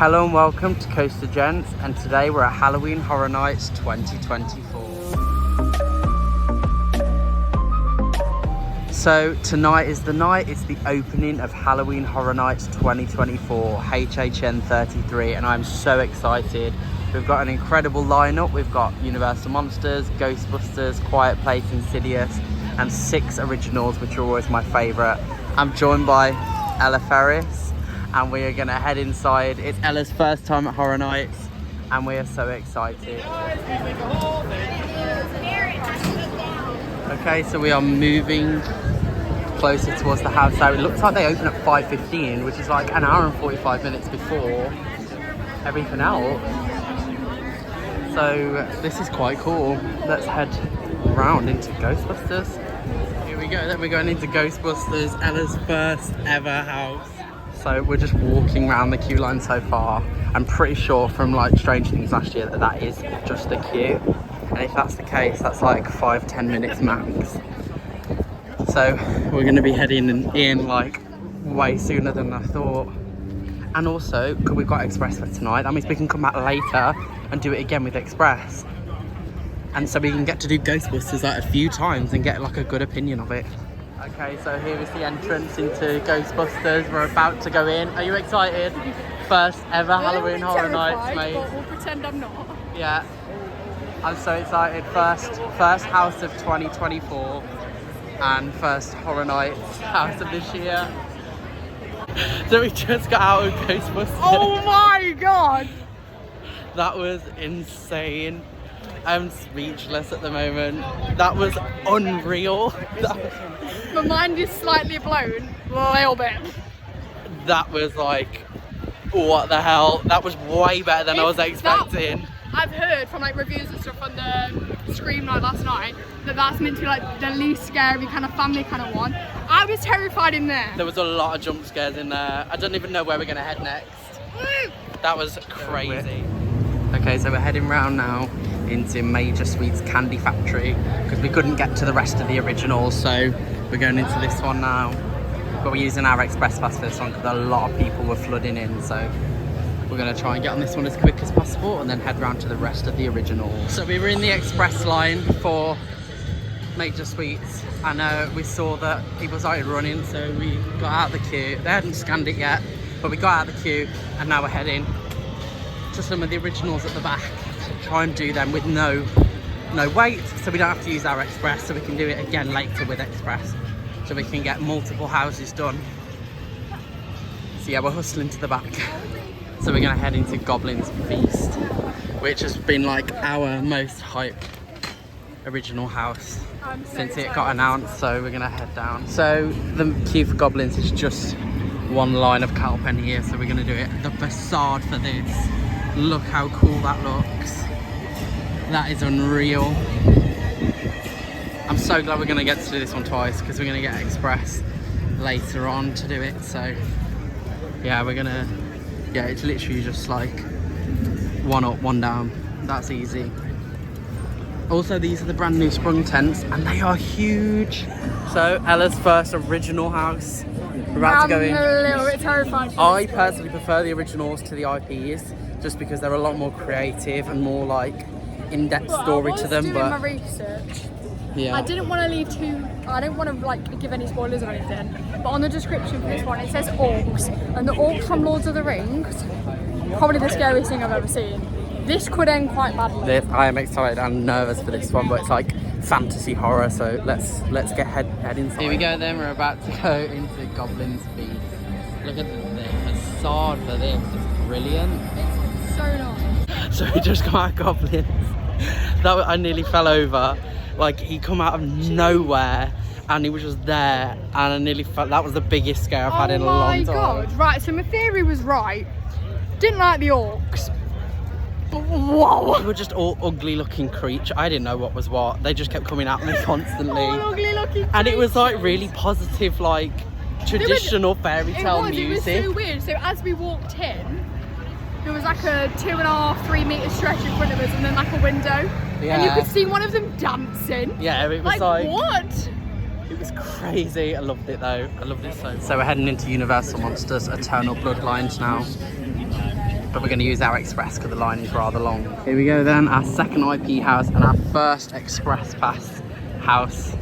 Hello and welcome to Coaster Gents, and today we're at Halloween Horror Nights 2024. So tonight is the night, it's the opening of Halloween Horror Nights 2024, HHN 33, and I'm so excited. We've got an incredible lineup. We've got Universal Monsters, Ghostbusters, Quiet Place, Insidious, and 6 originals, which are always my favourite. I'm joined by Ella Ferris, and we are going to head inside. It's Ella's first time at Horror Nights, and we are so excited. Okay, so we are moving closer towards the house now. It looks like they open at 5:15, which is like an hour and 45 minutes before everything else. So this is quite cool. Let's head round into Ghostbusters. Here we go, then we're going into Ghostbusters, Ella's first ever house. So we're just walking around the queue line so far. I'm pretty sure from like Stranger Things last year that is just a queue. And if that's the case, that's like 5-10 minutes max. So we're going to be heading in like way sooner than I thought. And also, because we've got Express for tonight, that means we can come back later and do it again with Express. And so we can get to do Ghostbusters like a few times and get like a good opinion of it. Okay, so here is the entrance into Ghostbusters. We're about to go in. Are you excited? First ever Halloween Horror Nights, mate. But we'll pretend I'm not. Yeah, I'm so excited. First house of 2024 and first Horror Nights house of this year. So we just got out of Ghostbusters. Oh my god! That was insane. I'm speechless at the moment. That was unreal. My mind is slightly blown, a little bit. That was like, what the hell? That was way better than I was expecting. I've heard from like reviews and stuff on the Scream night last night that that's meant to be like the least scary kind of family kind of one. I was terrified in there. There was a lot of jump scares in there. I don't even know where we're gonna head next. That was crazy. Okay, so we're heading round now into Major Sweets Candy Factory because we couldn't get to the rest of the originals, so we're going into this one now. But we're using our Express Pass for this one because a lot of people were flooding in, so we're going to try and get on this one as quick as possible and then head round to the rest of the originals. So we were in the Express line before Major Sweets, and we saw that people started running, so we got out of the queue. They hadn't scanned it yet, but we got out of the queue, and now we're heading to some of the originals at the back to try and do them with no wait, so we don't have to use our Express, so we can do it again later with Express, so we can get multiple houses done. So yeah, we're hustling to the back. So we're going to head into Goblins Feast, which has been like our most hyped original house since it got announced, so we're going to head down. So the queue for Goblins is just one line of cattle pen here, so we're going to do it. The facade for this, look how cool that looks. That is unreal. I'm so glad we're going to get to do this one twice because we're going to get Express later on to do it. So yeah, we're going to, yeah, it's literally just like one up, one down. That's easy. Also, these are the brand new sprung tents and they are huge. So Ella's first original house. We're about to go in. I'm a little bit terrified. I personally prefer the originals to the IPs just because they're a lot more creative and more like in-depth story to them. But I was But doing my research. yeah, I didn't want to leave I don't want to like give any spoilers or anything, but on the description for this one it says orcs, and the orcs from Lord of the Rings, probably the scariest thing I've ever seen. This could end quite badly. I am excited and nervous for this one, but it's like fantasy horror, so let's get head inside. Here we go then, we're about to go into Goblins Feast. Look at the facade for this, it's brilliant. It's so nice. So we just got out of Goblins. I nearly fell over. Like, he come out of nowhere and he was just there, and I nearly felt that was the biggest scare I've had in a long time. Oh my god, right, so my theory was right. Didn't like the orcs. Whoa! They were just all ugly looking creatures. I didn't know what was what. They just kept coming at me constantly. All ugly looking And it was like really positive, like traditional fairy tale music. It was so weird. So as we walked in, there was like a 2.5-3 metre stretch in front of us and then like a window. Yeah. And you could see one of them dancing. Yeah, it was like what? It was crazy. I loved it though. I loved it so much. So we're heading into Universal Monsters Eternal Bloodlines now. but we're going to use our express because the line is rather long. Here we go then, our second IP house and our first express pass house.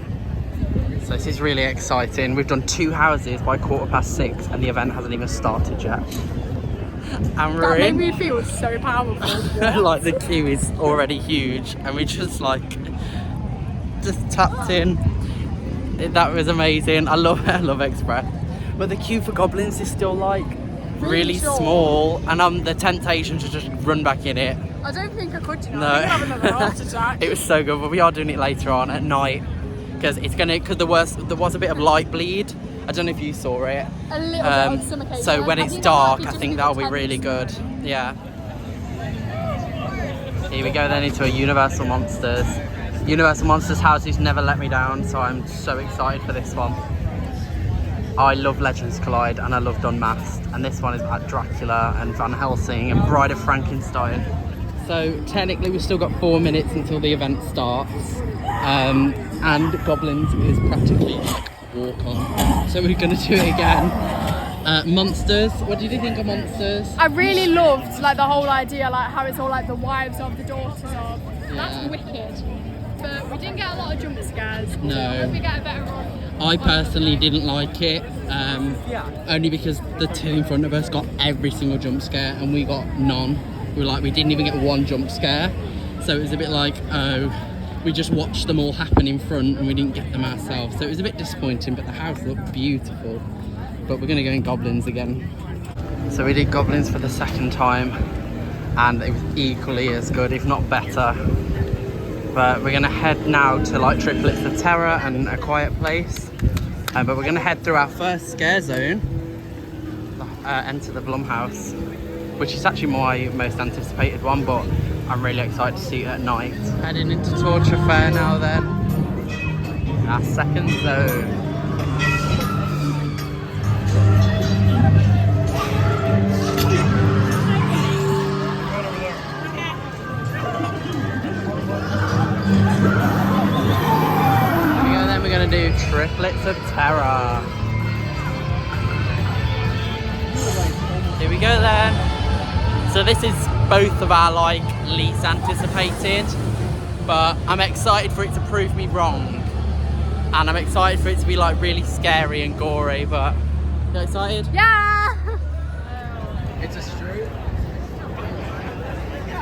So this is really exciting. We've done 2 houses by 6:15 and the event hasn't even started yet. And we're That in. made me feel so powerful. Like the queue is already huge and we just tapped in. That was amazing. I love express. But the queue for Goblins is still like really small and the temptation to just run back in it. I don't think I could, you know. No. I think I'd have another heart attack. It was so good, but we are doing it later on at night because there was a bit of light bleed. I don't know if you saw it. A little bit on some occasions. So when it's dark, I think that'll be really good. Yeah. Here we go then into a Universal Monsters. Universal Monsters houses never let me down, so I'm so excited for this one. I love Legends Collide and I love Unmasked, and this one is about Dracula and Van Helsing and Bride of Frankenstein. So technically we've still got 4 minutes until the event starts, and Goblins is practically like walk on. So we're going to do it again. Monsters, what did you think of Monsters? I really loved like the whole idea, like how it's all like the wives of, the daughters of. That's wicked. But we didn't get a lot of jump scares. No. So I hope we get a better one. I personally didn't like it, only because the 2 in front of us got every single jump scare and we got none. We didn't even get 1 jump scare. So it was a bit like, oh, we just watched them all happen in front and we didn't get them ourselves. So it was a bit disappointing, but the house looked beautiful. But we're gonna go in Goblins again. So we did Goblins for the 2nd time and it was equally as good, if not better. But we're gonna head now to like Triplets of Terror and A Quiet Place. But we're gonna head through our first scare zone, enter the Blum House, which is actually my most anticipated one, but I'm really excited to see it at night. Heading into Torture Fair now then. Our 2nd zone. We're gonna do Triplets of Terror. Here we go then. So this is both of our like least anticipated, but I'm excited for it to prove me wrong. And I'm excited for it to be like really scary and gory, but you excited? Yeah! It's a street.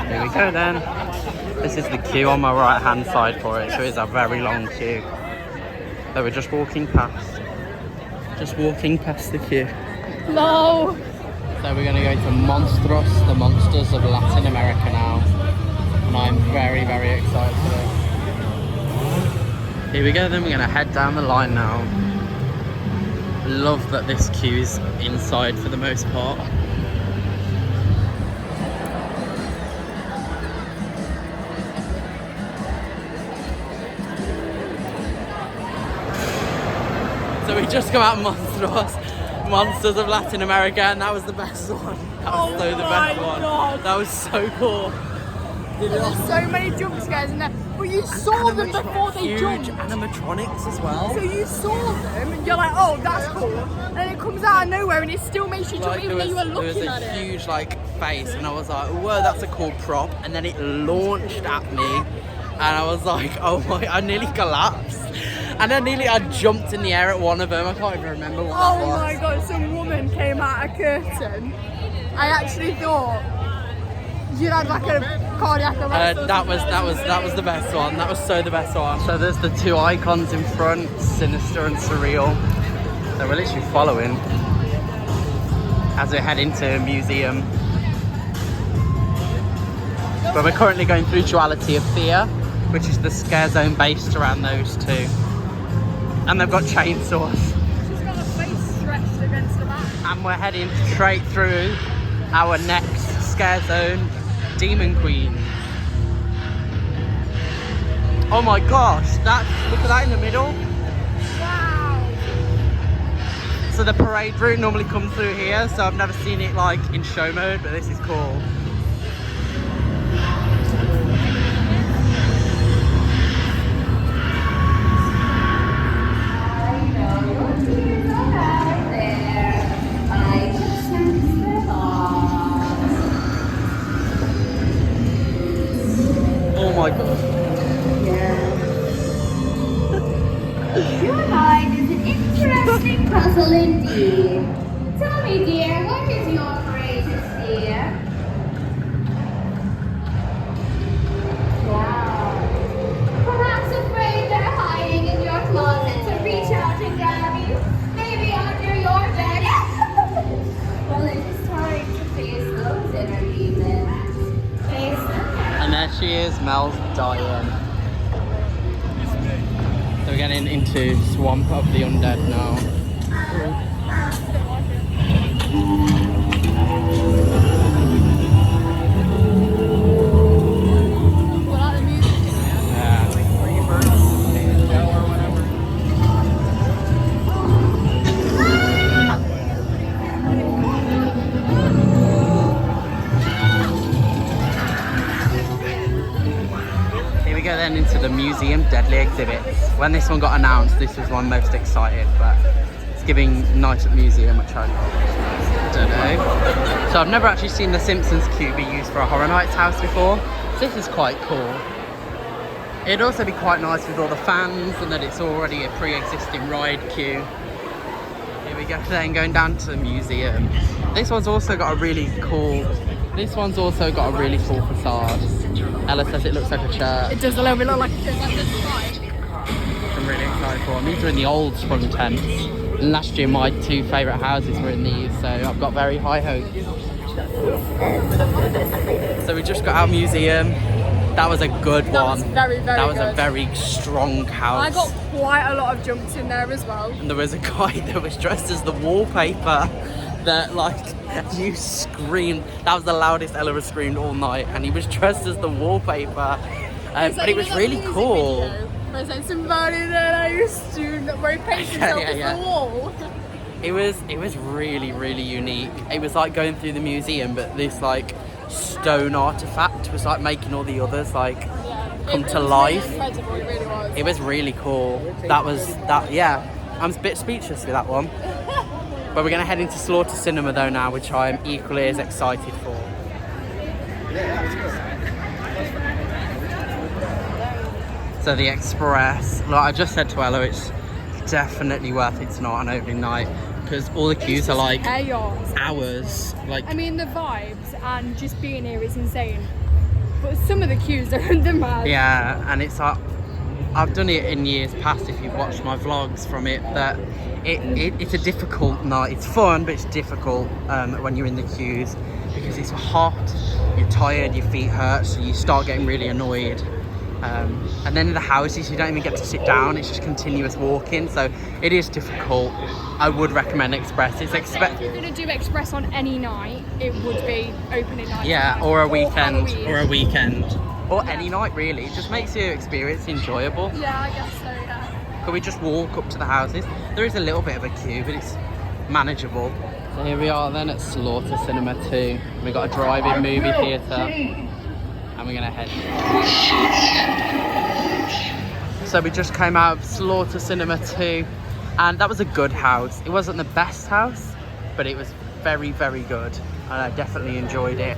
Here we go then. This is the queue on my right hand side for it, so it's a very long queue. So we're just walking past. Just walking past the queue. No! So we're going to go to Monstros, the Monsters of Latin America now. And I'm very, very excited for this. Here we go then, we're going to head down the line now. Love that this queue is inside for the most part. So we just come out of Monsters of Latin America, and that was the best one. That was the best one. God. That was so cool. There's so many jump scares in there, but you saw them before they jumped. Animatronics as well. So you saw them, and you're like, oh, that's cool. And then it comes out of nowhere, and it still makes you jump even though you were looking at it. There was a huge like face, and I was like, whoa, that's a cool prop. And then it launched at me, and I was like, oh my! I nearly collapsed. And then I jumped in the air at one of them. I can't even remember what that was. Oh my god, some woman came out a curtain. I actually thought you'd had like a cardiac arrest. That was the best one. That was so the best one. So there's the 2 icons in front, Sinister and Surreal. So we're literally following as we head into a museum. But we're currently going through Duality of Fear, which is the scare zone based around those 2. And they've got chainsaws. She's got her face stretched against the back. And we're heading straight through our next scare zone, Demon Queen. Oh my gosh, look at that in the middle. Wow. So the parade route normally comes through here, so I've never seen it like in show mode, but this is cool. quite good. Your mind is an interesting puzzle indeed. Tell me, dear, what is your greatest fear? Wow. Perhaps afraid they're hiding in your closet to reach out and grab you. Maybe under your bed. Well, it is time to face those inner demons. Face them. And there she is, Mel's dying. So we're getting into Swamp of the Undead now. Into the museum deadly exhibits. When this one got announced, this was one I'm most excited, but it's giving Night at the Museum, which I don't know. So I've never actually seen the Simpsons queue be used for a Horror Nights house before, so this is quite cool. It'd also be quite nice with all the fans and that it's already a pre-existing ride queue. Here we go then, going down to the museum. This one's also got a really cool facade. Ella says it looks like a church. It does a little bit look like a church. I'm really excited for them. These are in the old sprung tents. And last year my two favourite houses were in these, so I've got very high hopes. So we just got our museum. That was a good one. That was very, very That was good. a very strong house. I got quite a lot of jumps in there as well. And there was a guy that was dressed as the wallpaper that, like, you screamed. That was the loudest Ella has screamed all night, and he was dressed as the wallpaper. But it was really cool. Where it's like somebody that I used to, where he painted himself as the wall. It was really, really unique. It was like going through the museum, but this like stone artifact was like making all the others like come to life. Really incredible, it really was. It was really cool. I'm a bit speechless with that one. But we're going to head into Slaughter Cinema though now, which I'm equally as excited for. So the Express, like I just said to Ella, it's definitely worth it tonight on opening night because all the queues are like chaos. Hours. Like, I mean, the vibes and just being here is insane. But some of the queues are the mad. Yeah, and it's like, I've done it in years past if you've watched my vlogs from it, that it's a difficult night. It's fun, but it's difficult when you're in the queues because it's hot, you're tired, your feet hurt, so you start getting really annoyed. And then in the houses, you don't even get to sit down, it's just continuous walking, so it is difficult. I would recommend Express. If you're going to do Express on any night, it would be opening night. Yeah, or a weekend, Halloween. or any night really. It just makes your experience enjoyable. Yeah, I guess so, yeah. Can we just walk up to the houses? There is a little bit of a queue, but it's manageable. So here we are then at Slaughter Cinema 2. We've got a drive-in movie theatre, and we're gonna head. So we just came out of Slaughter Cinema 2, and that was a good house. It wasn't the best house, but it was very, very good, and I definitely enjoyed it.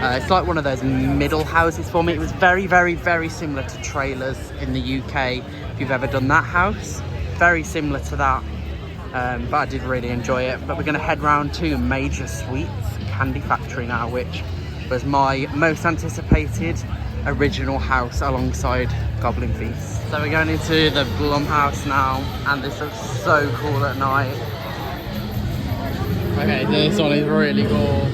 It's like one of those middle houses for me. It was very, very, very similar to Trailers in the UK, if you've ever done that house. Very similar to that, but I did really enjoy it. But we're going to head round to Major Sweets Candy Factory now, which was my most anticipated original house alongside Goblin Feast. So we're going into the Blum House now, and this looks so cool at night. Okay, this one is really cool.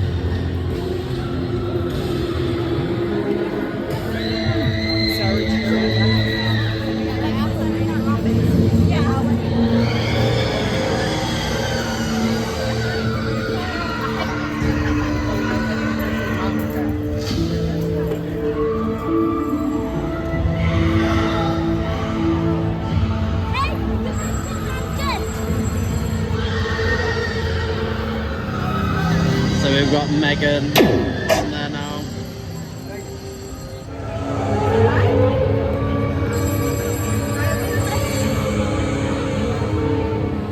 So we've got Megan on there now.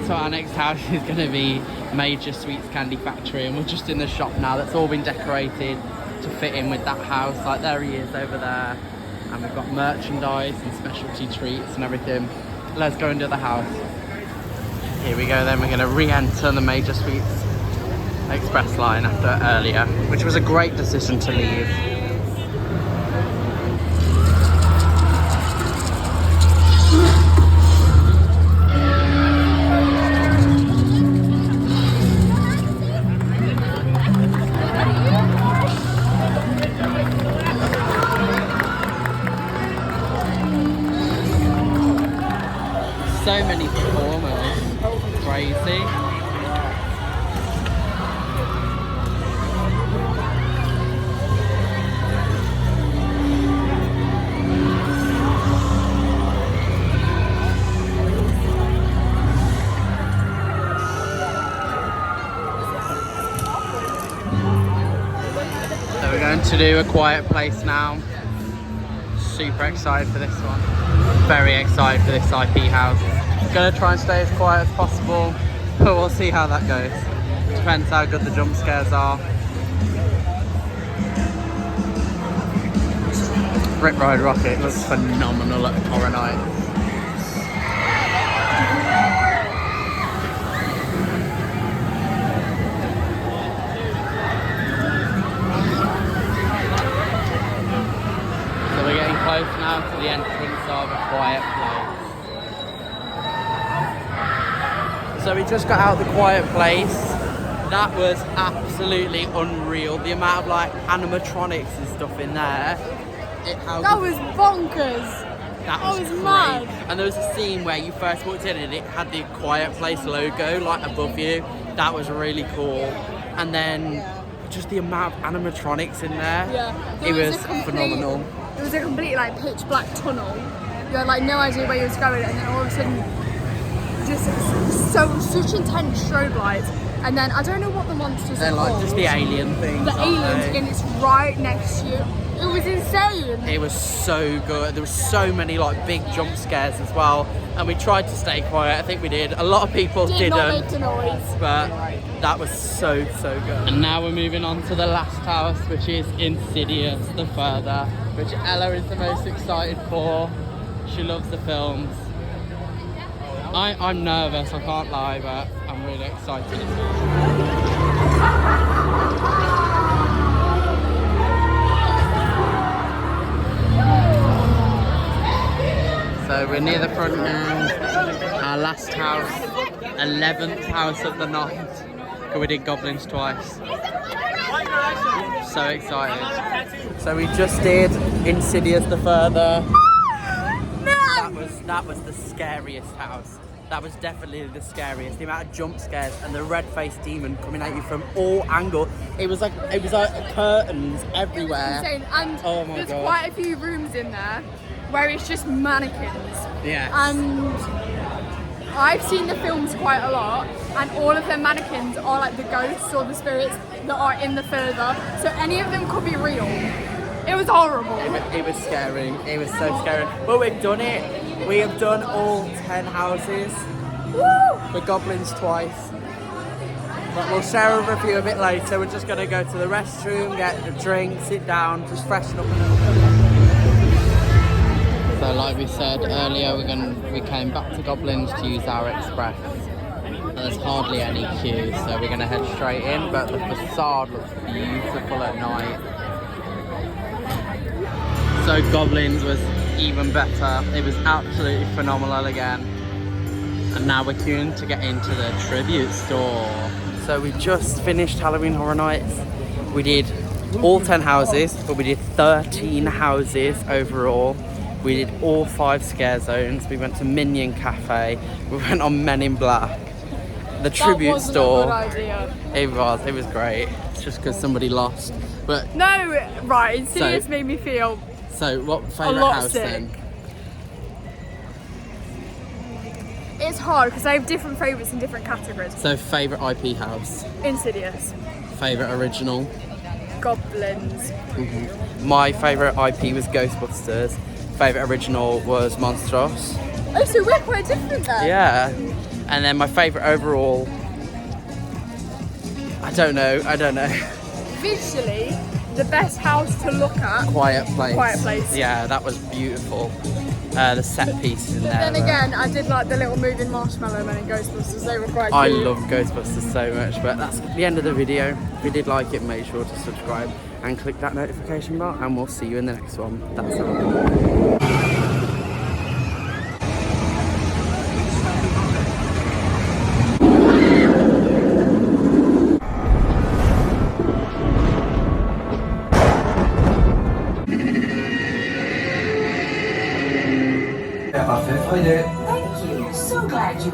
So our next house is going to be Major Sweets Candy Factory, and we're just in the shop now. That's all been decorated. to fit in with that house. Like there he is over there, and we've got merchandise and specialty treats and everything. Let's go and do the house. Here we go then, we're going to re-enter the Major Suites Express line after earlier, which was a great decision to leave. So many performers, crazy. So we're going to do A Quiet Place now. Super excited for this one. Very excited for this IP house. Gonna try and stay as quiet as possible, but we'll see how that goes. Depends how good the jump scares are. Rip Ride Rocket looks phenomenal at Horror Nights. So we're getting close now to the entrance of A Quiet Place. So we just got out of The Quiet Place. That was absolutely unreal. The amount of like animatronics and stuff in there. That was bonkers. That was crazy. mad. And there was a scene where you first walked in and it had the Quiet Place logo like above you. That was really cool. And then just the amount of animatronics in there. Yeah. It was phenomenal. It was a complete like pitch black tunnel. You had like no idea where you was going, and then all of a sudden just such intense strobe lights, and then I don't know what the monsters They're are like called. just the alien things. The aliens, they? and it's right next to you. It was insane. It was so good. There were so many like big jump scares as well, and we tried to stay quiet. I think we did. A lot of people Did didn't, not make a noise. but that was so good. And now we're moving on to the last house, which is Insidious, the further, which Ella is the most excited for. She loves the films. I'm nervous, I can't lie, but I'm really excited. So we're near the front now. Our last house, 11th house of the night. We did Goblins twice. So excited. So we just did Insidious the further. That was the scariest house. That was definitely the scariest. The amount of jump scares and the red-faced demon coming at you from all angles. It was like curtains everywhere. Insane. And Oh my there's God. quite a few rooms in there where it's just mannequins. Yes. And I've seen the films quite a lot, and all of the mannequins are like the ghosts or the spirits that are in the further. So any of them could be real. It was horrible. It was scary. It was so scary. But we've done it. We have done all 10 houses. Woo! The Goblins twice. But we'll share a review a bit later. We're just going to go to the restroom, get a drink, sit down, just freshen up a little bit. So like we said earlier, we came back to Goblins to use our express. And there's hardly any queue, so we're going to head straight in. But the facade looks beautiful at night. So Goblins was even better. It was absolutely phenomenal again. And now we're queuing to get into the tribute store. So we just finished Halloween Horror Nights. We did all 10 houses, but we did 13 houses overall. We did all 5 scare zones. We went to Minion Cafe. We went on Men in Black. The tribute store. That wasn't a good idea. It was great. It's just because somebody lost. But No, right, Insidious So- made me feel so what a favourite lot house sick. then? It's hard because I have different favourites in different categories. So favourite IP house, Insidious, favourite original. Goblins. My favourite IP was Ghostbusters. Favourite original was Monstros. Oh, so we're quite different there. Yeah. And then my favourite overall, I don't know. Visually, the best house to look at. Quiet Place. Quiet Place. Yeah, that was beautiful. The set pieces in there. Then again, I did like the little moving marshmallow men in Ghostbusters. They were quite I cute. love Ghostbusters so much, but that's the end of the video. If you did like it, make sure to subscribe and click that notification bell, and we'll see you in the next one. That's all. Parfait, Friday. Thank you. So glad you